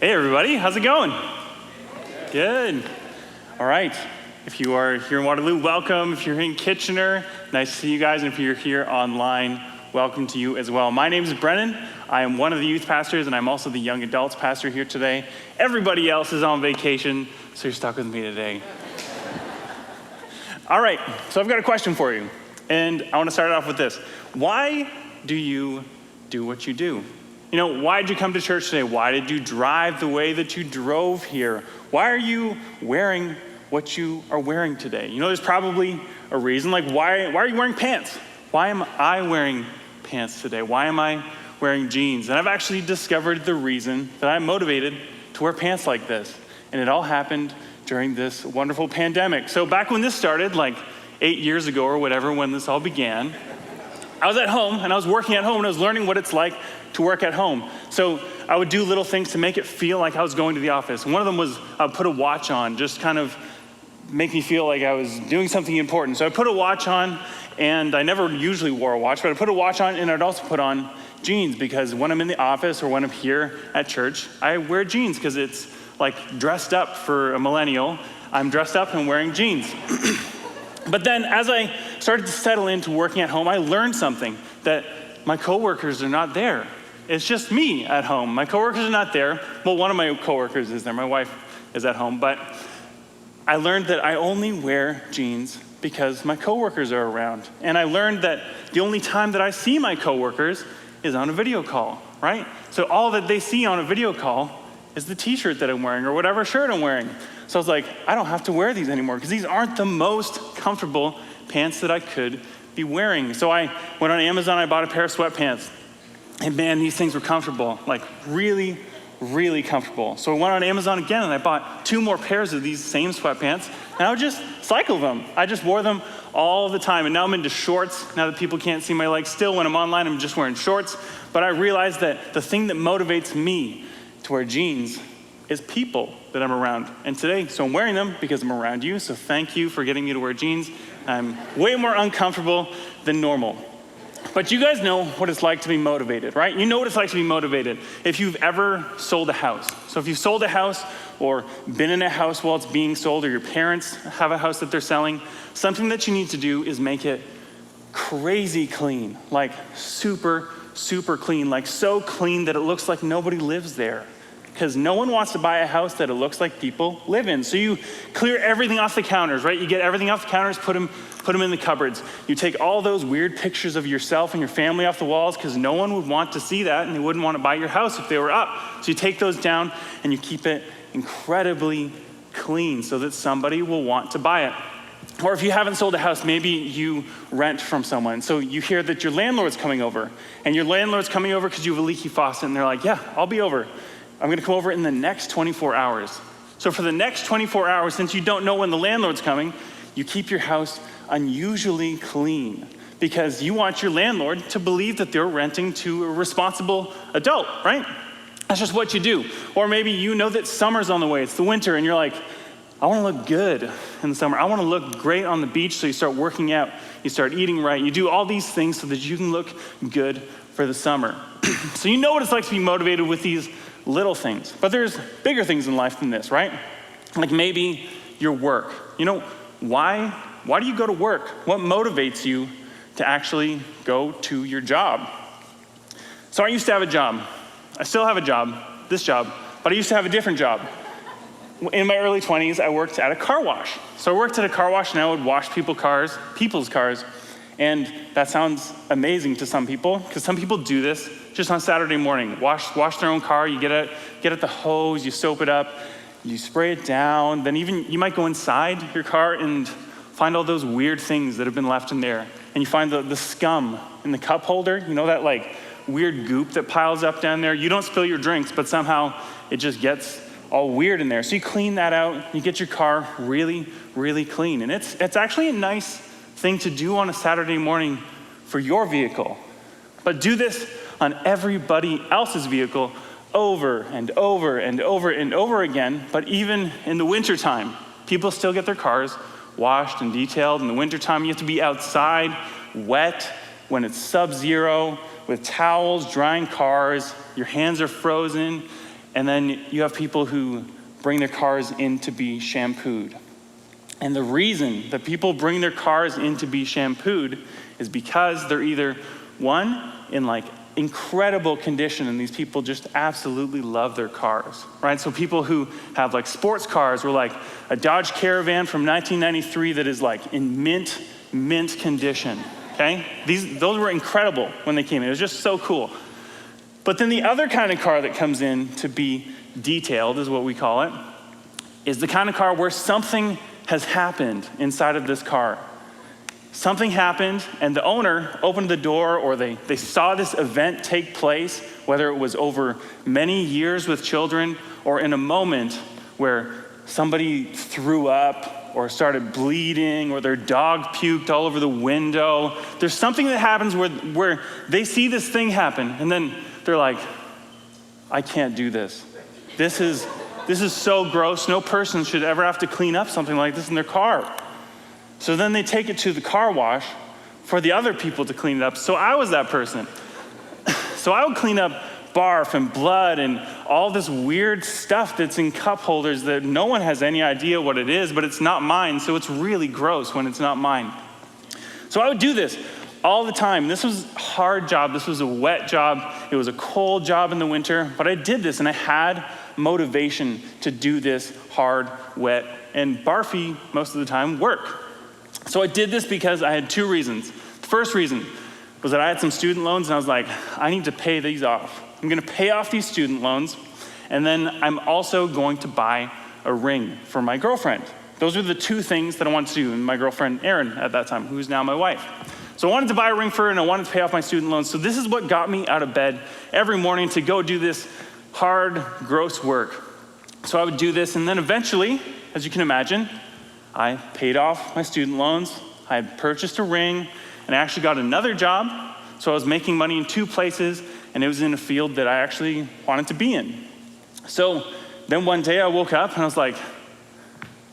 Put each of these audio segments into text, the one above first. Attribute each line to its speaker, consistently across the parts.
Speaker 1: Hey everybody, how's it going? Good. All right. If you are here in Waterloo, welcome. If you're in Kitchener, nice to see you guys. And if you're here online, welcome to you as well. My name is Brennan. I am one of the youth pastors, and I'm also the young adults pastor here today. Everybody else is on vacation, so you're stuck with me today. All right, so I've got a question for you. And I want to start off with this. Why do you do what you do? You know, why did you come to church today? Why did you drive the way that you drove here? Why are you wearing what you are wearing today? You know, there's probably a reason, like why are you wearing pants? Why am I wearing pants today? Why am I wearing jeans? And I've actually discovered the reason that I'm motivated to wear pants like this. And it all happened during this wonderful pandemic. So back when this started, like 8 years ago or whatever, when this all began, I was at home and I was working at home and I was learning what it's like to work at home. So I would do little things to make it feel like I was going to the office. And one of them was I would put a watch on, just kind of make me feel like I was doing something important. So I put a watch on, and I never usually wore a watch, but I put a watch on, and I'd also put on jeans, because when I'm in the office or when I'm here at church, I wear jeans because it's like dressed up for a millennial. I'm dressed up and wearing jeans. But then as I started to settle into working at home, I learned something, that my coworkers are not there. It's just me at home. My coworkers are not there. Well, one of my coworkers is there. My wife is at home. But I learned that I only wear jeans because my coworkers are around. And I learned that the only time that I see my coworkers is on a video call, right? So all that they see on a video call is the t-shirt that I'm wearing or whatever shirt I'm wearing. So I was like, I don't have to wear these anymore because these aren't the most comfortable pants that I could be wearing. So I went on Amazon, I bought a pair of sweatpants. And man, these things were comfortable, like really, really comfortable. So I went on Amazon again and I bought 2 more pairs of these same sweatpants, and I would just cycle them. I just wore them all the time. And now I'm into shorts. Now that people can't see my legs, still when I'm online, I'm just wearing shorts. But I realized that the thing that motivates me to wear jeans is people that I'm around. And today, so I'm wearing them because I'm around you. So thank you for getting me to wear jeans. I'm way more uncomfortable than normal. But you guys know what it's like to be motivated, right? You know what it's like to be motivated if you've ever sold a house. So if you've sold a house or been in a house while it's being sold, or your parents have a house that they're selling, something that you need to do is make it crazy clean, like super, super clean, like so clean that it looks like nobody lives there. Because no one wants to buy a house that it looks like people live in. So you clear everything off the counters, right? You get everything off the counters, put them in the cupboards. You take all those weird pictures of yourself and your family off the walls, because no one would want to see that, and they wouldn't want to buy your house if they were up. So you take those down and you keep it incredibly clean so that somebody will want to buy it. Or if you haven't sold a house, maybe you rent from someone. So you hear that your landlord's coming over, and your landlord's coming over because you have a leaky faucet, and they're like, yeah, I'll be over. I'm gonna come over in the next 24 hours. So for the next 24 hours, since you don't know when the landlord's coming, you keep your house unusually clean because you want your landlord to believe that they're renting to a responsible adult, right? That's just what you do. Or maybe you know that summer's on the way, it's the winter, and you're like, I wanna look good in the summer. I wanna look great on the beach, so you start working out, you start eating right, you do all these things so that you can look good for the summer. So you know what it's like to be motivated with these little things. But there's bigger things in life than this, right? Like maybe your work. You know, why do you go to work? What motivates you to actually go to your job? So I used to have a job. I still have a job, this job, but I used to have a different job. In my early 20s, I worked at a car wash. So I worked at a car wash and I would wash people's cars. And that sounds amazing to some people, because some people do this just on Saturday morning. Wash their own car, you get at the hose, you soap it up, you spray it down, then even you might go inside your car and find all those weird things that have been left in there. And you find the scum in the cup holder, you know, that like weird goop that piles up down there. You don't spill your drinks, but somehow it just gets all weird in there. So you clean that out, you get your car really, really clean. And it's actually a nice thing to do on a Saturday morning for your vehicle. But do this on everybody else's vehicle over and over and over and over again. But even in the wintertime, people still get their cars washed and detailed. In the wintertime, you have to be outside, wet, when it's sub-zero, with towels, drying cars, your hands are frozen, And then you have people who bring their cars in to be shampooed. And the reason that people bring their cars in to be shampooed is because they're either, one, in like incredible condition, and these people just absolutely love their cars, right? So people who have like sports cars, or like a Dodge Caravan from 1993 that is like in mint condition, okay? Those were incredible when they came in. It was just so cool. But then the other kind of car that comes in to be detailed, is what we call it, is the kind of car where something has happened inside of this car. Something happened, and the owner opened the door, or they saw this event take place, whether it was over many years with children, or in a moment where somebody threw up, or started bleeding, or their dog puked all over the window. There's something that happens where they see this thing happen, and then they're like, I can't do this. This is so gross. No person should ever have to clean up something like this in their car. So then they take it to the car wash for the other people to clean it up. So I was that person. So I would clean up barf and blood and all this weird stuff that's in cup holders that no one has any idea what it is, but it's not mine, so it's really gross when it's not mine. So I would do this all the time. This was a hard job. This was a wet job. It was a cold job in the winter, but I did this, and I had motivation to do this hard, wet, and barfy, most of the time, work. So I did this because I had two reasons. The first reason was that I had some student loans, and I was like, I need to pay these off. I'm going to pay off these student loans, and then I'm also going to buy a ring for my girlfriend. Those were the two things that I wanted to do, and my girlfriend, Erin, at that time, who's now my wife. So I wanted to buy a ring for her, and I wanted to pay off my student loans. So this is what got me out of bed every morning to go do this hard, gross work. So I would do this, and then eventually, as you can imagine, I paid off my student loans, I had purchased a ring, and I actually got another job. So I was making money in two places, and it was in a field that I actually wanted to be in. So then one day I woke up and I was like,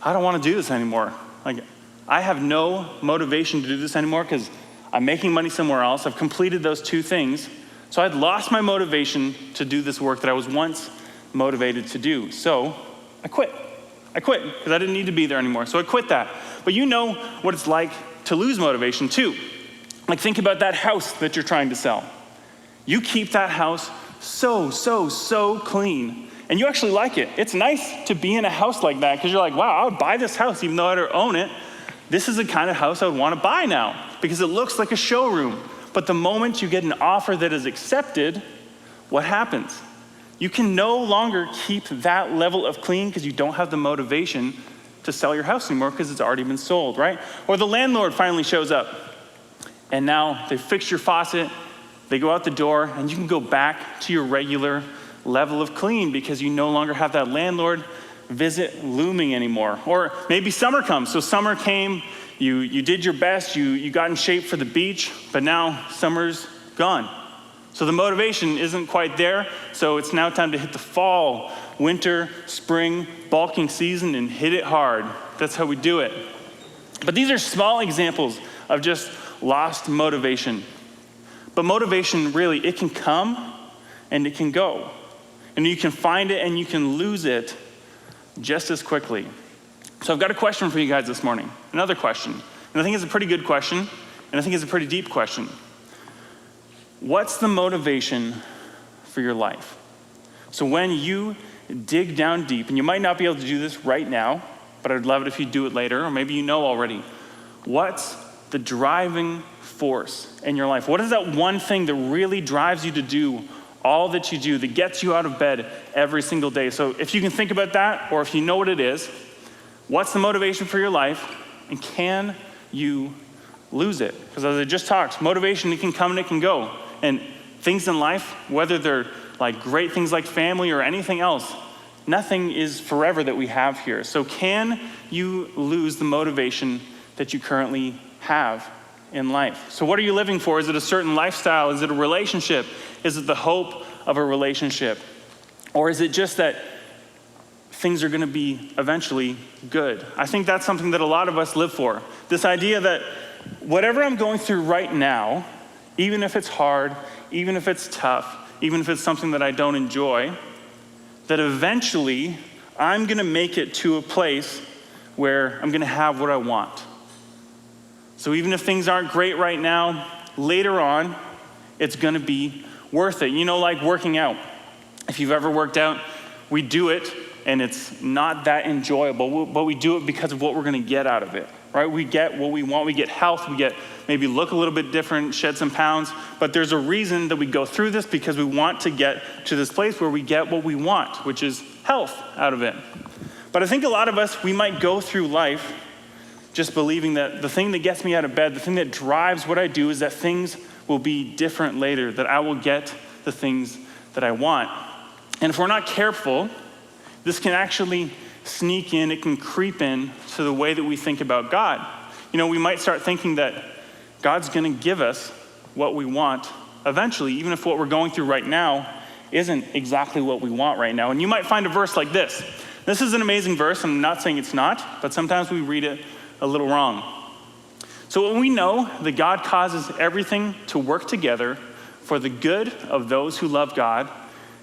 Speaker 1: I don't want to do this anymore. Like, I have no motivation to do this anymore because I'm making money somewhere else. I've completed those two things. So I'd lost my motivation to do this work that I was once motivated to do. So I quit because I didn't need to be there anymore. So I quit that. But you know what it's like to lose motivation too. Like, think about that house that you're trying to sell. You keep that house so clean, and you actually like it. It's nice to be in a house like that because you're like, wow, I would buy this house even though I don't own it. This is the kind of house I would want to buy now because it looks like a showroom. But the moment you get an offer that is accepted, what happens? You can no longer keep that level of clean because you don't have the motivation to sell your house anymore because it's already been sold, right? Or the landlord finally shows up, and now they fix your faucet, they go out the door, and you can go back to your regular level of clean because you no longer have that landlord visit looming anymore. Or maybe summer comes. So summer came, you did your best, you got in shape for the beach, but now summer's gone. So the motivation isn't quite there, so it's now time to hit the fall, winter, spring, bulking season and hit it hard. That's how we do it. But these are small examples of just lost motivation. But motivation, really, it can come and it can go. And you can find it and you can lose it just as quickly. So I've got a question for you guys this morning, another question. And I think it's a pretty good question, and I think it's a pretty deep question. What's the motivation for your life? So when you dig down deep, and you might not be able to do this right now, but I'd love it if you do it later, or maybe you know already. What's the driving force in your life? What is that one thing that really drives you to do all that you do, that gets you out of bed every single day? So if you can think about that, or if you know what it is, what's the motivation for your life, and can you lose it? Because as I just talked, motivation, it can come and it can go. And things in life, whether they're like great things like family or anything else, nothing is forever that we have here. So can you lose the motivation that you currently have in life? So what are you living for? Is it a certain lifestyle? Is it a relationship? Is it the hope of a relationship? Or is it just that things are going to be eventually good? I think that's something that a lot of us live for. This idea that whatever I'm going through right now, even if it's hard, even if it's tough, even if it's something that I don't enjoy, that eventually I'm going to make it to a place where I'm going to have what I want. So even if things aren't great right now, later on, it's going to be worth it. Like working out. If you've ever worked out, we do it, and it's not that enjoyable, but we do it because of what we're going to get out of it, right? We get what we want. We get health. We get maybe look a little bit different, shed some pounds. But there's a reason that we go through this, because we want to get to this place where we get what we want, which is health out of it. But I think a lot of us, we might go through life just believing that the thing that gets me out of bed, the thing that drives what I do, is that things will be different later, that I will get the things that I want. And if we're not careful, this can actually sneak in, it can creep in to the way that we think about God. We might start thinking that God's going to give us what we want eventually, even if what we're going through right now isn't exactly what we want right now. And you might find a verse like this. This is an amazing verse. I'm not saying it's not, but sometimes we read it a little wrong. So when we know that God causes everything to work together for the good of those who love God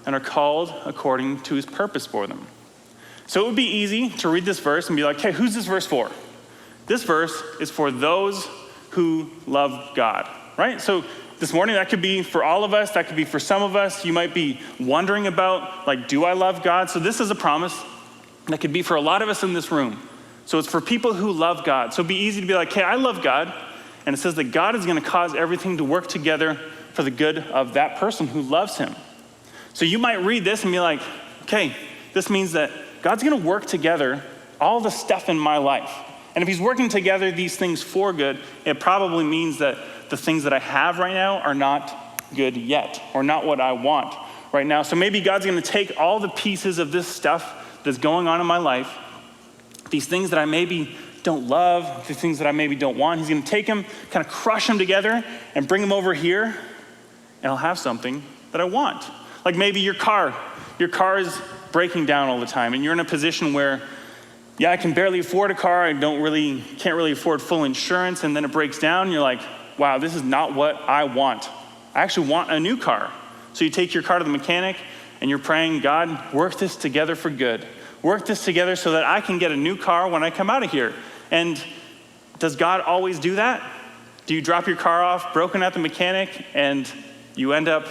Speaker 1: and are called according to his purpose for them. So it would be easy to read this verse and be like, hey, who's this verse for? This verse is for those who love God, right? So this morning, that could be for all of us. That could be for some of us. You might be wondering about, do I love God? So this is a promise that could be for a lot of us in this room. So it's for people who love God. So it'd be easy to be like, hey, I love God. And it says that God is going to cause everything to work together for the good of that person who loves him. So you might read this and be like, okay, this means that God's going to work together all the stuff in my life. And if he's working together these things for good, it probably means that the things that I have right now are not good yet, or not what I want right now. So maybe God's going to take all the pieces of this stuff that's going on in my life, these things that I maybe don't love, the things that I maybe don't want. He's going to take them, kind of crush them together and bring them over here, and I'll have something that I want. Like maybe your car is breaking down all the time, and you're in a position where, I can barely afford a car. I can't really afford full insurance, and then it breaks down, and you're like, wow, this is not what I want. I actually want a new car. So you take your car to the mechanic, and you're praying, God, work this together for good. Work this together so that I can get a new car when I come out of here. And does God always do that? Do you drop your car off broken at the mechanic and you end up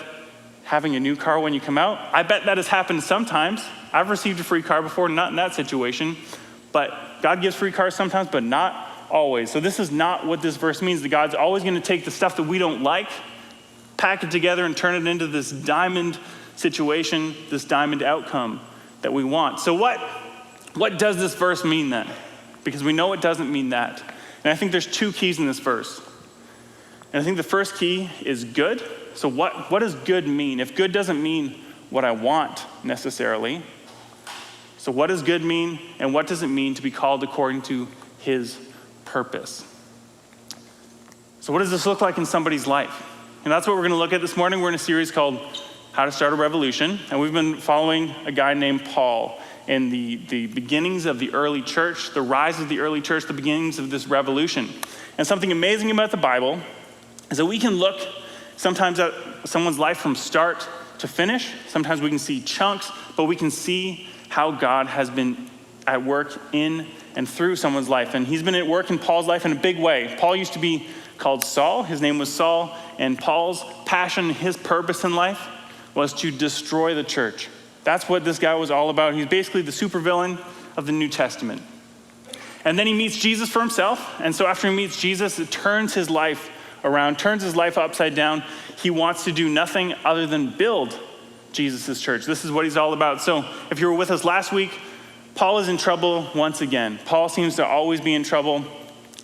Speaker 1: having a new car when you come out? I bet that has happened sometimes. I've received a free car before, not in that situation. But God gives free cars sometimes, but not always. So this is not what this verse means, that God's always going to take the stuff that we don't like, pack it together and turn it into this diamond situation, this diamond outcome that we want. So what does this verse mean then? Because we know it doesn't mean that. And I think there's two keys in this verse. And I think the first key is good. So what does good mean? If good doesn't mean what I want necessarily, so what does good mean, and what does it mean to be called according to his purpose? So what does this look like in somebody's life? And that's what we're going to look at this morning. We're in a series called How to Start a Revolution, and we've been following a guy named Paul in the beginnings of the early church, the rise of the early church, the beginnings of this revolution. And something amazing about the Bible is that we can look sometimes at someone's life from start to finish. Sometimes we can see chunks, but we can see how God has been at work in and through someone's life. And he's been at work in Paul's life in a big way. Paul used to be called Saul. His name was Saul. And Paul's passion, his purpose in life was to destroy the church. That's what this guy was all about. He's basically the supervillain of the New Testament. And then he meets Jesus for himself. And so after he meets Jesus, it turns his life around, turns his life upside down. He wants to do nothing other than build Jesus' church. This is what he's all about. So if you were with us last week, Paul is in trouble once again. Paul seems to always be in trouble.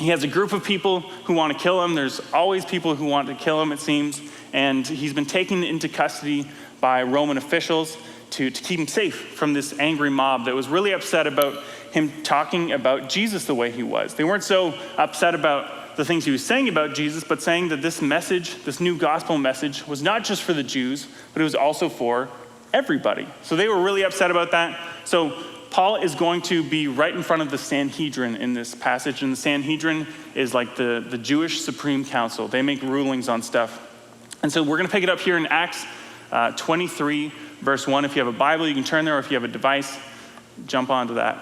Speaker 1: He has a group of people who want to kill him. There's always people who want to kill him, it seems. And he's been taken into custody by Roman officials to keep him safe from this angry mob that was really upset about him talking about Jesus the way he was. They weren't so upset about the things he was saying about Jesus, but saying that this message, this new gospel message, was not just for the Jews, but it was also for everybody. So they were really upset about that. So Paul is going to be right in front of the Sanhedrin in this passage. And the Sanhedrin is like the Jewish Supreme Council. They make rulings on stuff. And so we're going to pick it up here in Acts 23, verse 1. If you have a Bible, you can turn there, or if you have a device, jump onto that.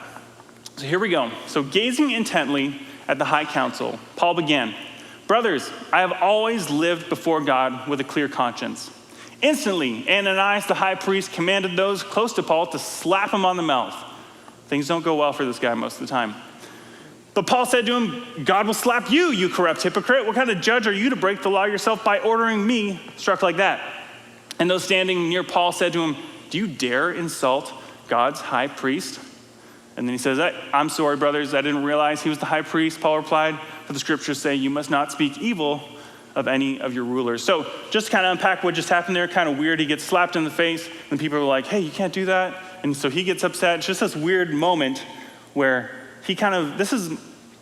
Speaker 1: So here we go. So gazing intently at the high council, Paul began, "Brothers, I have always lived before God with a clear conscience." Instantly, Ananias the high priest commanded those close to Paul to slap him on the mouth. Things don't go well for this guy most of the time. But Paul said to him, "God will slap you, you corrupt hypocrite. What kind of judge are you to break the law yourself by ordering me struck like that?" And those standing near Paul said to him, "Do you dare insult God's high priest?" And then he says, "I'm sorry, brothers, I didn't realize he was the high priest." Paul replied, "For the scriptures say you must not speak evil of any of your rulers." So just to kind of unpack what just happened there, kind of weird. He gets slapped in the face, and people are like, "Hey, you can't do that." And so he gets upset. It's just this weird moment where this is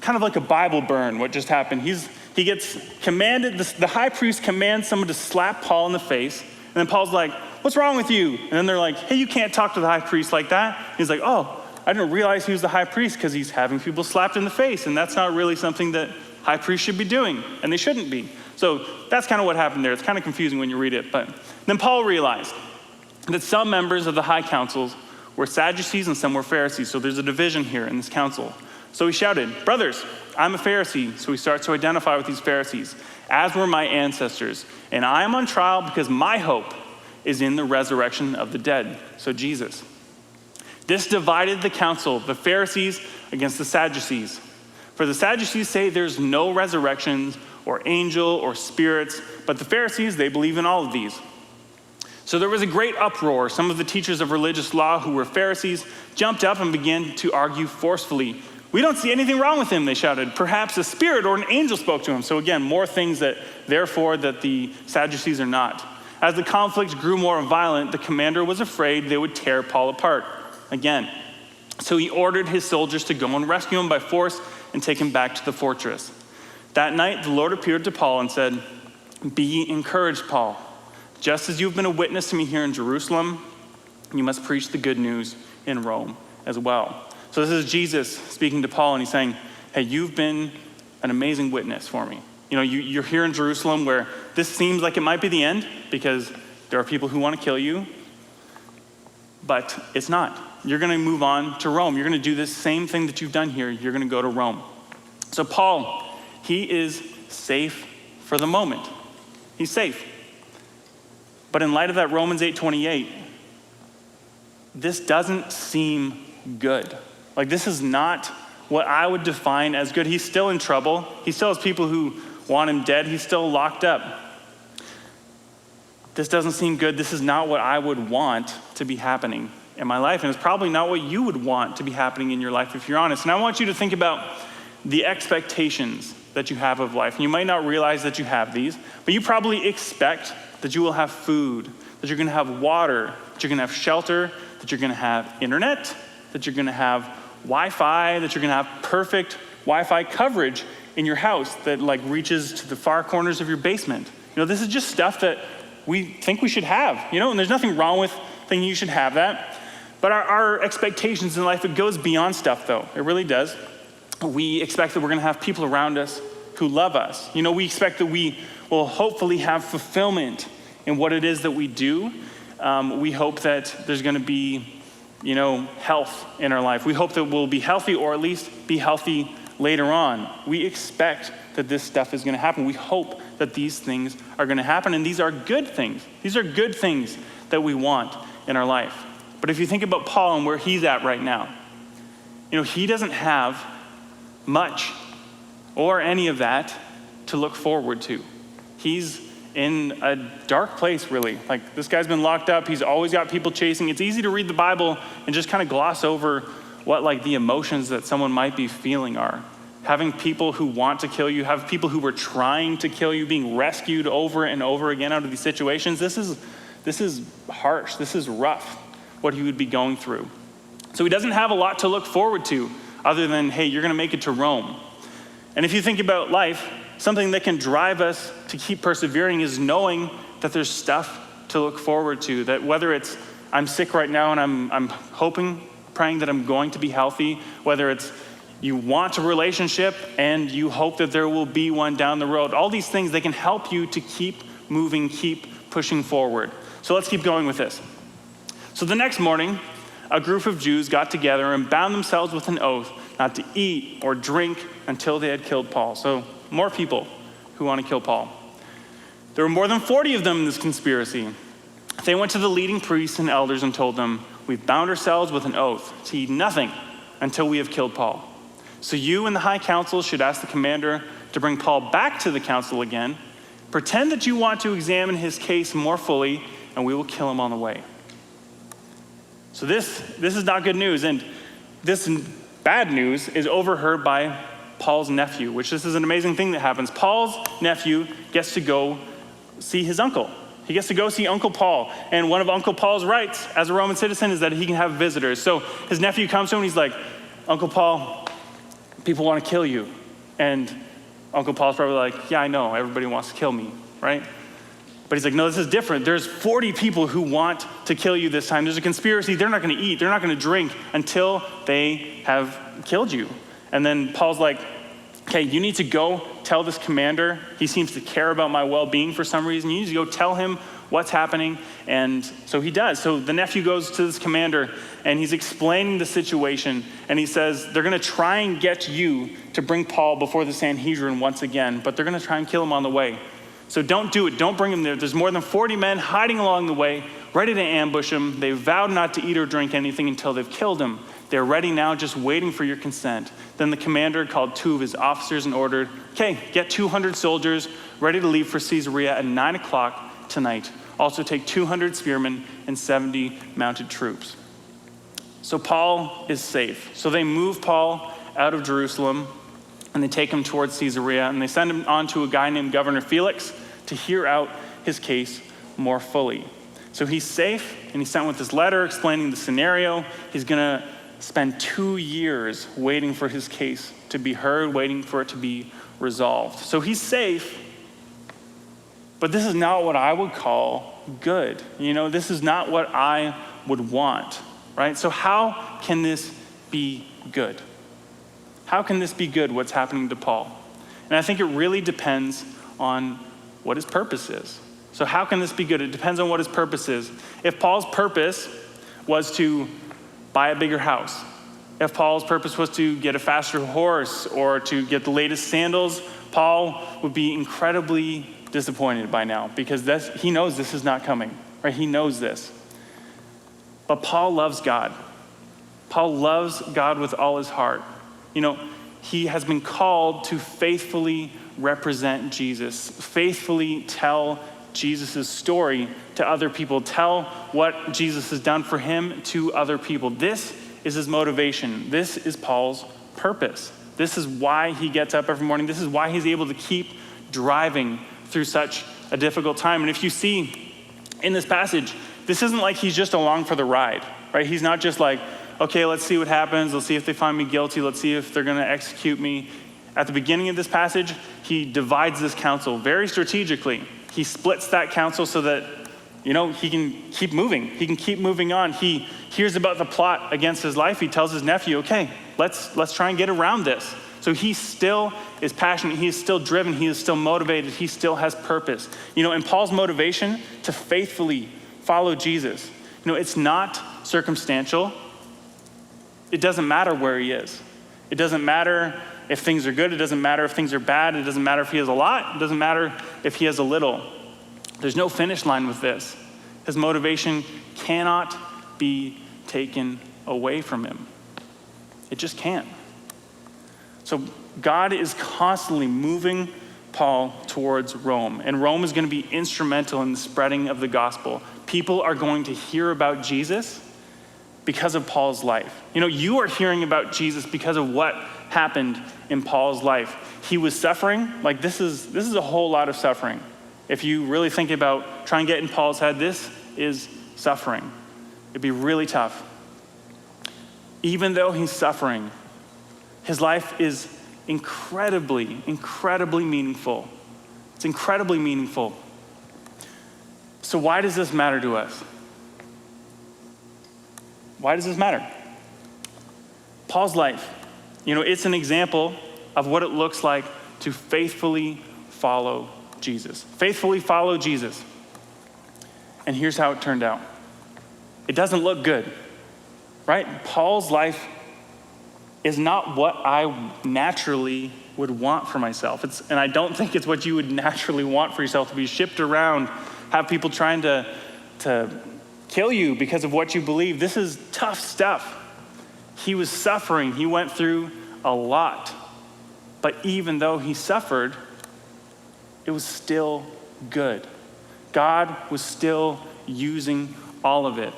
Speaker 1: kind of like a Bible burn, what just happened. He gets commanded, the high priest commands someone to slap Paul in the face, and then Paul's like, "What's wrong with you?" And then they're like, "Hey, you can't talk to the high priest like that." And he's like, "Oh, I didn't realize he was the high priest because he's having people slapped in the face, and that's not really something that high priests should be doing, and they shouldn't be." So that's kind of what happened there. It's kind of confusing when you read it. But then Paul realized that some members of the high councils were Sadducees and some were Pharisees. So there's a division here in this council. So he shouted, "Brothers, I'm a Pharisee." So he starts to identify with these Pharisees, "as were my ancestors. And I am on trial because my hope is in the resurrection of the dead." So Jesus. This divided the council, the Pharisees against the Sadducees. For the Sadducees say there's no resurrections or angel or spirits, but the Pharisees, they believe in all of these. So there was a great uproar. Some of the teachers of religious law who were Pharisees jumped up and began to argue forcefully. "We don't see anything wrong with him," they shouted. "Perhaps a spirit or an angel spoke to him." So again, more things that the Sadducees are not. As the conflict grew more violent, the commander was afraid they would tear Paul apart again. So he ordered his soldiers to go and rescue him by force and take him back to the fortress. That night, the Lord appeared to Paul and said, "Be encouraged, Paul. Just as you've been a witness to me here in Jerusalem, you must preach the good news in Rome as well." So this is Jesus speaking to Paul, and he's saying, "Hey, you've been an amazing witness for me. You're here in Jerusalem where this seems like it might be the end because there are people who want to kill you, but it's not. You're going to move on to Rome. You're going to do this same thing that you've done here. You're going to go to Rome." So Paul, he is safe for the moment. He's safe. But in light of that Romans 8:28, this doesn't seem good. Like, this is not what I would define as good. He's still in trouble. He still has people who want him dead. He's still locked up. This doesn't seem good. This is not what I would want to be happening in my life. And it's probably not what you would want to be happening in your life if you're honest. And I want you to think about the expectations that you have of life. And you might not realize that you have these, but you probably expect that you will have food, that you're going to have water, that you're going to have shelter, that you're going to have internet, that you're going to have Wi-Fi, that you're going to have perfect Wi-Fi coverage in your house that reaches to the far corners of your basement. This is just stuff that we think we should have, and there's nothing wrong with thinking you should have that. But our expectations in life, it goes beyond stuff though. It really does. We expect that we're going to have people around us who love us. We expect that we will hopefully have fulfillment in what it is that we do. We hope that there's going to be, health in our life. We hope that we'll be healthy, or at least be healthy later on. We expect that this stuff is going to happen. We hope that these things are going to happen, and these are good things. These are good things that we want in our life. But if you think about Paul and where he's at right now, he doesn't have much or any of that to look forward to. He's in a dark place, really. This guy's been locked up. He's always got people chasing. It's easy to read the Bible and just kind of gloss over what the emotions that someone might be feeling are. Having people who want to kill you, have people who were trying to kill you, being rescued over and over again out of these situations. This is harsh. This is rough, what he would be going through. So he doesn't have a lot to look forward to other than, hey, you're going to make it to Rome. And if you think about life, something that can drive us to keep persevering is knowing that there's stuff to look forward to. That whether it's I'm sick right now and I'm hoping, praying that I'm going to be healthy, whether it's you want a relationship and you hope that there will be one down the road. All these things, they can help you to keep moving, keep pushing forward. So let's keep going with this. So the next morning, a group of Jews got together and bound themselves with an oath not to eat or drink until they had killed Paul. So more people who want to kill Paul. There were more than 40 of them in this conspiracy. They went to the leading priests and elders and told them, "We've bound ourselves with an oath to eat nothing until we have killed Paul. So you and the high council should ask the commander to bring Paul back to the council again. Pretend that you want to examine his case more fully, and we will kill him on the way." So this is not good news, and this bad news is overheard by Paul's nephew, which this is an amazing thing that happens. Paul's nephew gets to go see his uncle. He gets to go see Uncle Paul, and one of Uncle Paul's rights as a Roman citizen is that he can have visitors. So his nephew comes to him and he's like, "Uncle Paul, people want to kill you." And Uncle Paul's probably like, "Yeah, I know, everybody wants to kill me, right?" But he's like, "No, this is different. There's 40 people who want to kill you this time. There's a conspiracy. They're not going to eat. They're not going to drink until they have killed you." And then Paul's like, "Okay, you need to go tell this commander. He seems to care about my well-being for some reason. You need to go tell him what's happening." And so he does. So the nephew goes to this commander and he's explaining the situation. And he says, they're going to try and get you to bring Paul before the Sanhedrin once again, but they're going to try and kill him on the way. So don't do it. Don't bring him there. There's more than 40 men hiding along the way, ready to ambush him. They vowed not to eat or drink anything until they've killed him. They're ready now, just waiting for your consent. Then the commander called 2 of his officers and ordered, "Okay, get 200 soldiers ready to leave for Caesarea at 9 o'clock tonight. Also take 200 spearmen and 70 mounted troops." So Paul is safe. So they move Paul out of Jerusalem and they take him towards Caesarea and they send him on to a guy named Governor Felix to hear out his case more fully. So he's safe and he's sent with this letter explaining the scenario. He's gonna spend 2 years waiting for his case to be heard, waiting for it to be resolved. So he's safe, but this is not what I would call good. This is not what I would want, right? So how can this be good? How can this be good, what's happening to Paul? And I think it really depends on what his purpose is. So how can this be good? It depends on what his purpose is. If Paul's purpose was to buy a bigger house, if Paul's purpose was to get a faster horse or to get the latest sandals, Paul would be incredibly disappointed by now because he knows this is not coming, right? He knows this. But Paul loves God. Paul loves God with all his heart. He has been called to faithfully represent Jesus, faithfully tell Jesus' story to other people, tell what Jesus has done for him to other people. This is his motivation. This is Paul's purpose. This is why he gets up every morning. This is why he's able to keep driving through such a difficult time. And if you see in this passage, this isn't like he's just along for the ride, right? He's not just like, okay, let's see what happens. Let's see if they find me guilty. Let's see if they're going to execute me. At the beginning of this passage, he divides this council very strategically. He splits that council so that, he can keep moving. He can keep moving on. He hears about the plot against his life. He tells his nephew, okay, let's try and get around this. So he still is passionate. He is still driven. He is still motivated. He still has purpose. And Paul's motivation to faithfully follow Jesus, it's not circumstantial. It doesn't matter where he is. It doesn't matter if things are good. It doesn't matter if things are bad. It doesn't matter if he has a lot. It doesn't matter if he has a little. There's no finish line with this. His motivation cannot be taken away from him. It just can't. So God is constantly moving Paul towards Rome, and Rome is going to be instrumental in the spreading of the gospel. People are going to hear about Jesus because of Paul's life. You are hearing about Jesus because of what happened in Paul's life. He was suffering. This is a whole lot of suffering. If you really think about trying to get in Paul's head, this is suffering. It'd be really tough. Even though he's suffering, his life is incredibly, incredibly meaningful. It's incredibly meaningful. So why does this matter to us? Why does this matter? Paul's life, it's an example of what it looks like to faithfully follow Jesus. Faithfully follow Jesus. And here's how it turned out. it doesn't look good, right? Paul's life is not what I naturally would want for myself. And I don't think it's what you would naturally want for yourself, to be shipped around, have people trying to kill you because of what you believe. This is tough stuff. He was suffering. He went through a lot. But even though he suffered, it was still good. God was still using all of it.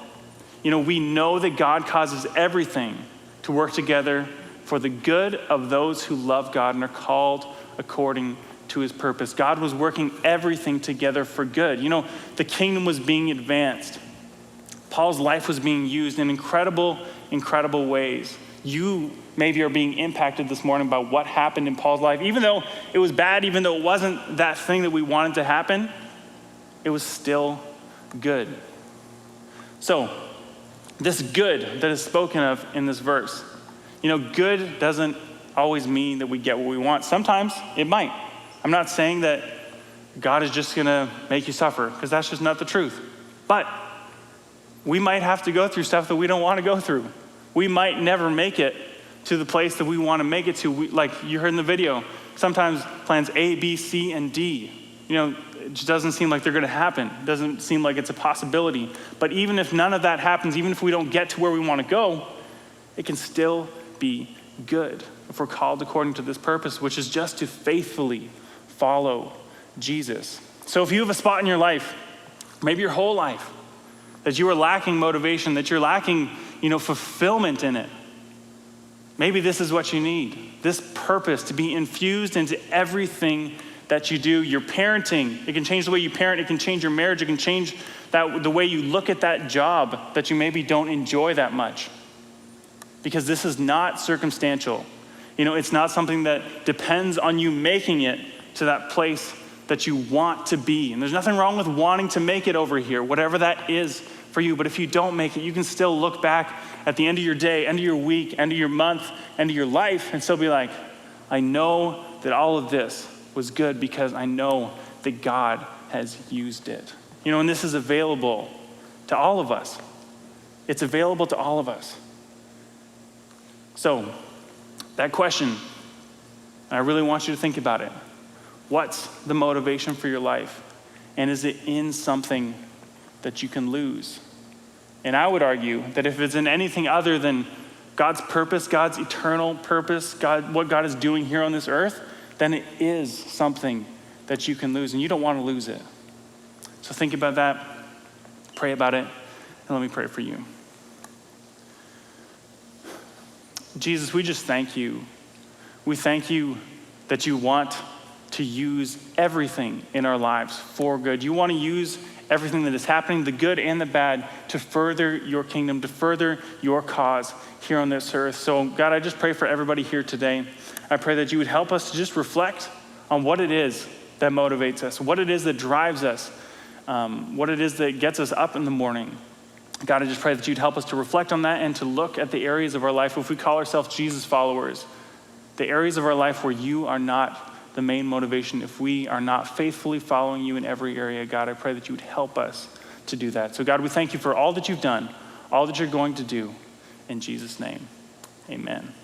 Speaker 1: We know that God causes everything to work together for the good of those who love God and are called according to his purpose. God was working everything together for good. The kingdom was being advanced. Paul's life was being used in incredible, incredible ways. You maybe are being impacted this morning by what happened in Paul's life. Even though it was bad, even though it wasn't that thing that we wanted to happen, it was still good. So, this good that is spoken of in this verse, good doesn't always mean that we get what we want. Sometimes it might. I'm not saying that God is just going to make you suffer, because that's just not the truth. But we might have to go through stuff that we don't want to go through. We might never make it to the place that we want to make it to. Like you heard in the video, sometimes plans A, B, C, and D. It just doesn't seem like they're going to happen. It doesn't seem like it's a possibility. But even if none of that happens, even if we don't get to where we want to go, it can still be good if we're called according to this purpose, which is just to faithfully follow Jesus. So if you have a spot in your life, maybe your whole life, that you are lacking motivation, that you're lacking, fulfillment in it, maybe this is what you need. This purpose to be infused into everything that you do. Your parenting, it can change the way you parent. It can change your marriage. It can change the way you look at that job that you maybe don't enjoy that much. Because this is not circumstantial. It's not something that depends on you making it to that place that you want to be. And there's nothing wrong with wanting to make it over here, whatever that is for you. But if you don't make it, you can still look back at the end of your day, end of your week, end of your month, end of your life, and still be like, I know that all of this was good because I know that God has used it. And this is available to all of us. It's available to all of us. So, that question, I really want you to think about it. What's the motivation for your life? And is it in something that you can lose? And I would argue that if it's in anything other than God's purpose, God's eternal purpose, what God is doing here on this earth, then it is something that you can lose, and you don't want to lose it. So think about that, pray about it, and let me pray for you. Jesus, we just thank you. We thank you that you want to use everything in our lives for good. You want to use everything that is happening, the good and the bad, to further your kingdom, to further your cause here on this earth. So God, I just pray for everybody here today. I pray that you would help us to just reflect on what it is that motivates us, what it is that drives us, what it is that gets us up in the morning. God, I just pray that you'd help us to reflect on that and to look at the areas of our life, if we call ourselves Jesus followers, the areas of our life where you are not the main motivation, if we are not faithfully following you in every area. God, I pray that you would help us to do that. So God, we thank you for all that you've done, all that you're going to do. In Jesus' name, amen.